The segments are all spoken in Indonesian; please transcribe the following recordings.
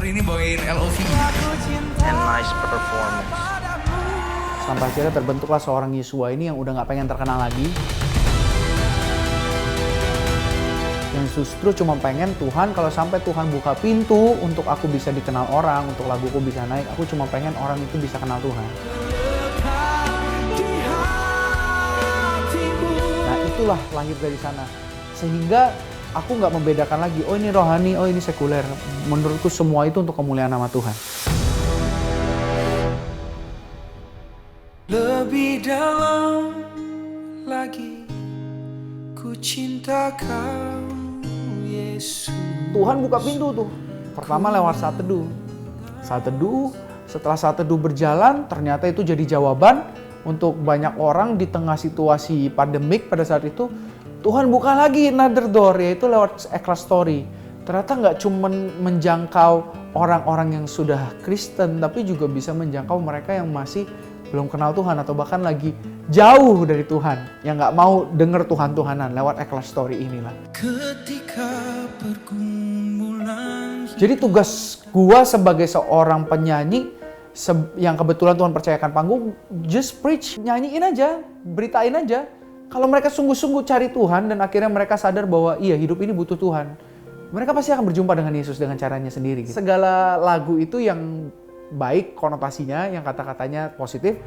hari ini bawain LOV. And nice performance. Sampai akhirnya terbentuklah seorang Yesua ini yang udah nggak pengen terkenal lagi. Yang justru cuma pengen Tuhan, kalau sampai Tuhan buka pintu untuk aku bisa dikenal orang, untuk laguku bisa naik, aku cuma pengen orang itu bisa kenal Tuhan. Nah itulah lahir dari sana. Sehingga aku nggak membedakan lagi, oh ini rohani, oh ini sekuler. Menurutku semua itu untuk kemuliaan nama Tuhan. Lebih dalam lagi ku cinta kau Yesus. Tuhan buka pintu tuh. Pertama lewat saat teduh. Saat teduh, setelah saat teduh berjalan, ternyata itu jadi jawaban untuk banyak orang di tengah situasi pandemik pada saat itu. Tuhan buka lagi another door, yaitu lewat Ikhlas Story. Ternyata nggak cuma menjangkau orang-orang yang sudah Kristen, tapi juga bisa menjangkau mereka yang masih belum kenal Tuhan atau bahkan lagi jauh dari Tuhan, yang nggak mau denger Tuhan-Tuhanan lewat Ikhlas Story inilah. Ketika pergumulan. Jadi tugas gua sebagai seorang penyanyi yang kebetulan Tuhan percayakan panggung, just preach, nyanyiin aja, beritain aja. Kalau mereka sungguh-sungguh cari Tuhan dan akhirnya mereka sadar bahwa iya hidup ini butuh Tuhan, mereka pasti akan berjumpa dengan Yesus dengan caranya sendiri. Segala lagu itu yang baik konotasinya, yang kata-katanya positif,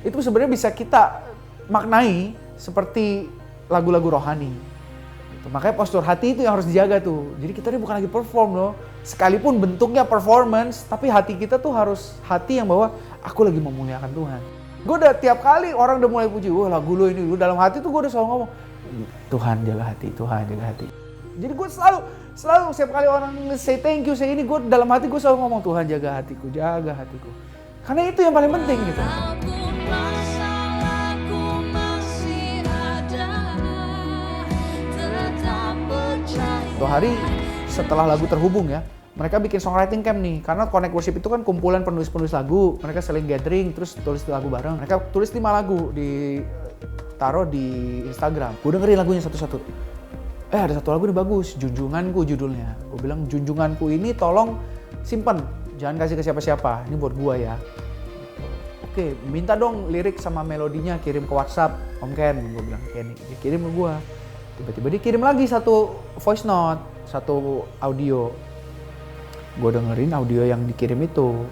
itu sebenarnya bisa kita maknai seperti lagu-lagu rohani. Makanya postur hati itu yang harus dijaga tuh. Jadi kita ini bukan lagi perform loh. Sekalipun bentuknya performance, tapi hati kita tuh harus hati yang bahwa aku lagi memuliakan Tuhan. Gue udah tiap kali orang udah mulai puji, wah lagu lo ini, lu dalam hati tuh gue udah selalu ngomong, Tuhan jaga hati, Tuhan jaga hati. Jadi gue selalu setiap kali orang say thank you, say ini, gue dalam hati gue selalu ngomong, Tuhan jaga hatiku, jaga hatiku. Karena itu yang paling penting gitu. Suatu hari setelah lagu terhubung ya, mereka bikin songwriting camp nih. Karena Connect Worship itu kan kumpulan penulis-penulis lagu. Mereka saling gathering, terus tulis lagu bareng. Mereka tulis 5 lagu, taruh di Instagram. Gue dengerin lagunya satu-satu. Ada satu lagu nih bagus, Junjunganku judulnya. Gue bilang, Junjunganku ini tolong simpen, jangan kasih ke siapa-siapa. Ini buat gue ya. Oke, minta dong lirik sama melodinya, kirim ke WhatsApp, Om Ken. Gue bilang, Ken, dia kirim ke gue. Tiba-tiba dia kirim lagi satu voice note, satu audio. Gue dengerin audio yang dikirim itu.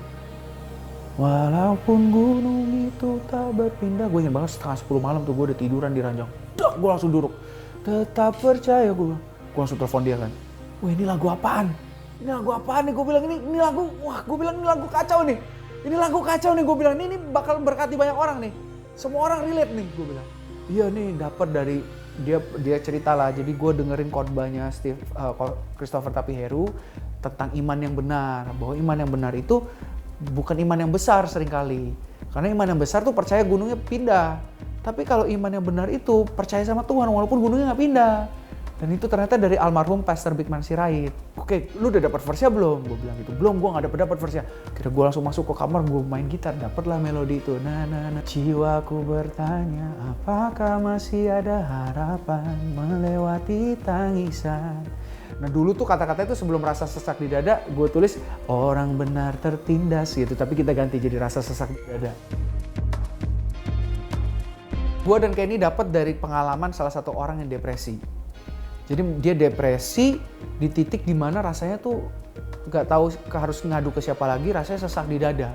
Walaupun gunung itu tak berpindah. Gue ingat banget setengah 10 malam tuh gue udah tiduran di ranjang. Gue langsung duduk. Tetap percaya gue langsung telepon dia kan. Wah ini lagu apaan? Ini lagu apaan nih? Gue bilang ini lagu, wah gue bilang ini lagu kacau nih. Ini lagu kacau nih, gue bilang ini bakal berkati banyak orang nih. Semua orang relate nih, gue bilang. Iya nih dapat dari dia cerita lah. Jadi gue dengerin khotbahnya Christopher Tapiheru tentang iman yang benar. Bahwa iman yang benar itu bukan iman yang besar seringkali. Karena iman yang besar tuh percaya gunungnya pindah. Tapi kalau iman yang benar itu percaya sama Tuhan walaupun gunungnya nggak pindah. Dan itu ternyata dari almarhum Pastor Bigman Sirait. Oke, lu udah dapat verse-nya belum? Gue bilang gitu. Belum, gue nggak dapat verse-nya. Kira gue langsung masuk ke kamar, gue main gitar, dapatlah melodi itu. Nah. Jiwaku bertanya, apakah masih ada harapan melewati tangisan? Nah dulu tuh kata-kata itu sebelum rasa sesak di dada, gue tulis orang benar tertindas gitu. Tapi kita ganti jadi rasa sesak di dada. Gue dan Kenny dapat dari pengalaman salah satu orang yang depresi. Jadi dia depresi di titik dimana rasanya tuh nggak tahu harus ngadu ke siapa lagi, rasanya sesak di dada.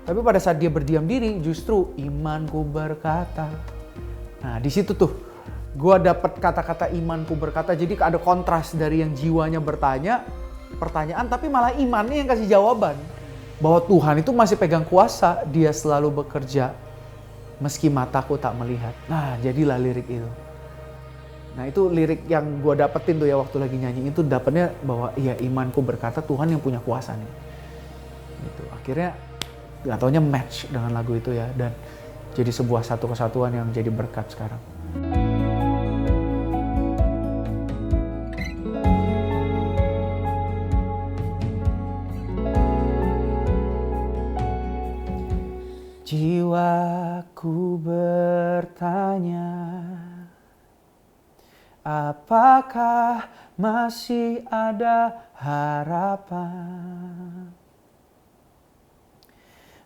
Tapi pada saat dia berdiam diri, justru imanku berkata. Nah di situ tuh gue dapat kata-kata imanku berkata. Jadi ada kontras dari yang jiwanya bertanya, pertanyaan, tapi malah imannya yang kasih jawaban. Bahwa Tuhan itu masih pegang kuasa, dia selalu bekerja. Meski mataku tak melihat. Nah jadilah lirik itu. Nah itu lirik yang gue dapetin tuh ya waktu lagi nyanyi itu dapetnya bahwa iya imanku berkata Tuhan yang punya kuasa nih. Gitu. Akhirnya gak taunya match dengan lagu itu ya. Dan jadi sebuah satu kesatuan yang jadi berkat sekarang. Jiwaku bertanya, apakah masih ada harapan.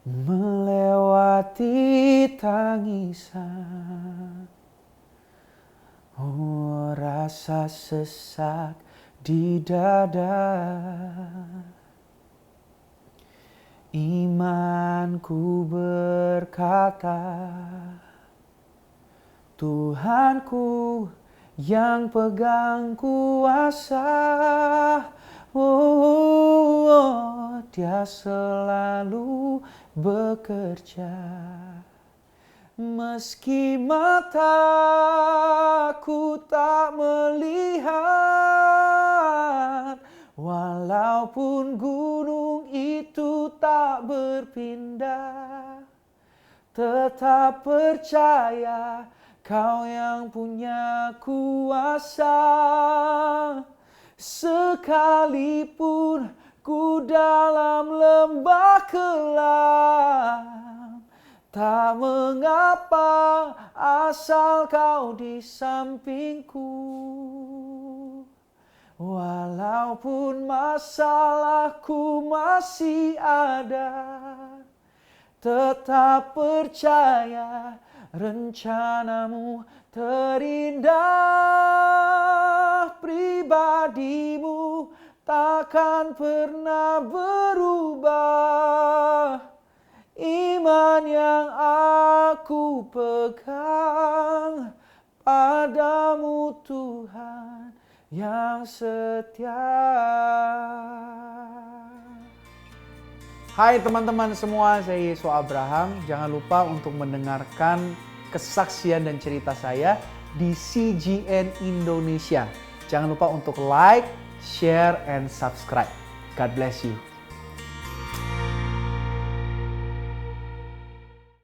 Melewati tangisan, oh rasa sesak di dada. Imanku berkata, Tuhanku yang pegang kuasa, Dia selalu bekerja. Meski mataku tak melihat, walaupun gunung itu tak berpindah, tetap percaya Kau yang punya kuasa. Sekalipun ku dalam lembah kelam, tak mengapa asal Kau di sampingku. Walaupun masalahku masih ada, tetap percaya rencanamu terindah. Pribadimu takkan pernah berubah. Iman yang aku pegang padamu Tuhan yang setia. Hai teman-teman semua, saya Yesus Abraham. Jangan lupa untuk mendengarkan kesaksian dan cerita saya di CGN Indonesia. Jangan lupa untuk like, share, and subscribe. God bless you.